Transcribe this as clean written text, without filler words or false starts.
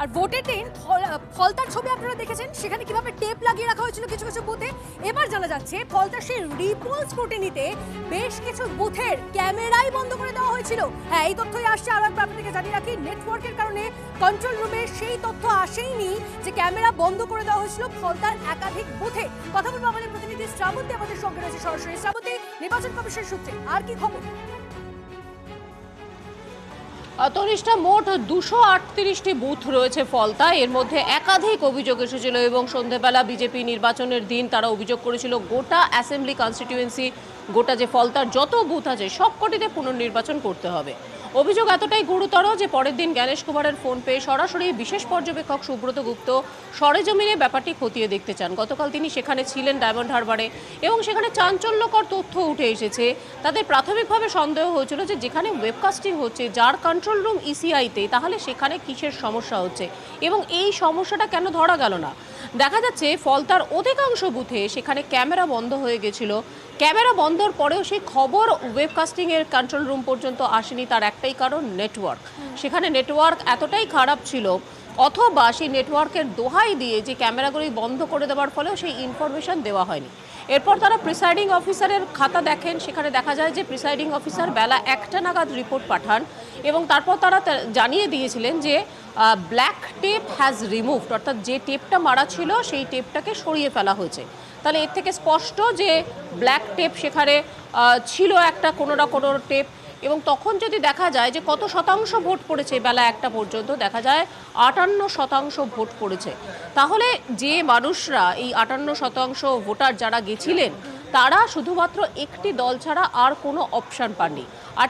আর ভোটের দিন ফলতার ছবি আপনারা দেখেছেন, সেখানে কিভাবে টেপ লাগিয়ে রাখা হয়েছিল কিছু কিছু বুথে। এবার জানা যাচ্ছে ফলতার সেই রিপোল স্ক্রুটিনিতে বেশ কিছু বুথের ক্যামেরাই বন্ধ করে দেওয়া হয়েছিল। হ্যাঁ, এই তথ্যই আসছে। আর একবার আপনাদেরকে জানিয়ে রাখি, নেটওয়ার্কের কারণে কন্ট্রোল রুমে সেই তথ্য আসেইনি যে ক্যামেরা বন্ধ করে দেওয়া হয়েছিল ফলতার একাধিক বুথে। কথা বলবো আমাদের প্রতিনিধি শ্রাবন্তী আমাদের সঙ্গে রয়েছে সরাসরি। শ্রাবন্তী, নির্বাচন কমিশন সূত্রে আর কি খবর? তনিষ্ঠা, মোট 238টি বুথ রয়েছে ফলতায়। এর মধ্যে একাধিক অভিযোগ এসেছিল এবং সন্ধেবেলা বিজেপি নির্বাচনের দিন তারা অভিযোগ করেছিল গোটা অ্যাসেম্বলি কনস্টিটিউয়েন্সি, গোটা যে ফলতার যত বুথ আছে সবকটিতে পুনর্নির্বাচন করতে হবে। অভিযোগ এতটাই গুরুতর যে পরের দিন জ্ঞানেশ কুমারের ফোন পেয়ে সরাসরি বিশেষ পর্যবেক্ষক সুব্রত গুপ্ত সরেজমিনে ব্যাপারটি খতিয়ে দেখতে চান। গতকাল তিনি সেখানে ছিলেন ডায়মন্ড হারবারে এবং সেখানে চাঞ্চল্যকর তথ্য উঠে এসেছে। তাদের প্রাথমিকভাবে সন্দেহ হয়েছিল যে যেখানে ওয়েবকাস্টিং হচ্ছে, যার কন্ট্রোল রুম ইসিআইতে, তাহলে সেখানে কিসের সমস্যা হচ্ছে এবং এই সমস্যাটা কেন ধরা গেল না। দেখা যাচ্ছে ফলতার অধিকাংশ বুথে সেখানে ক্যামেরা বন্ধ হয়ে গেছিল। ক্যামেরা বন্ধর পরেও সেই খবর ওয়েবকাস্টিং এর কন্ট্রোল রুম পর্যন্ত আসেনি। তার একটাই কারণ, নেটওয়ার্ক। সেখানে নেটওয়ার্ক এতটাই খারাপ ছিল, অথবা সেই নেটওয়ার্কের দোহাই দিয়ে যে ক্যামেরাগুলি বন্ধ করে দেওয়ার ফলেও সেই ইনফরমেশন দেওয়া হয়নি। এরপর তারা প্রিসাইডিং অফিসারের খাতা দেখেন, সেখানে দেখা যায় যে প্রিসাইডিং অফিসার বেলা 1টা নাগাদ রিপোর্ট পাঠান এবং তারপর তারা জানিয়ে দিয়েছিলেন যে ব্ল্যাক টেপ হ্যাজ রিমুভড, অর্থাৎ যে টেপটা মারা ছিল সেই টেপটাকে সরিয়ে ফেলা হয়েছে। তাহলে এর থেকে স্পষ্ট যে ব্ল্যাক টেপ সেখানে ছিল একটা কোনো না কোনো টেপ। এবং তখন যদি দেখা যায় যে কত শতাংশ ভোট পড়েছে, বেলা 1টা পর্যন্ত দেখা যায় 58% ভোট পড়েছে। তাহলে যে মানুষরা এই 58% ভোটার যারা গেছিলেন, তারা শুধুমাত্র একটি দল ছাড়া আর কোনো অপশন পাননি। আর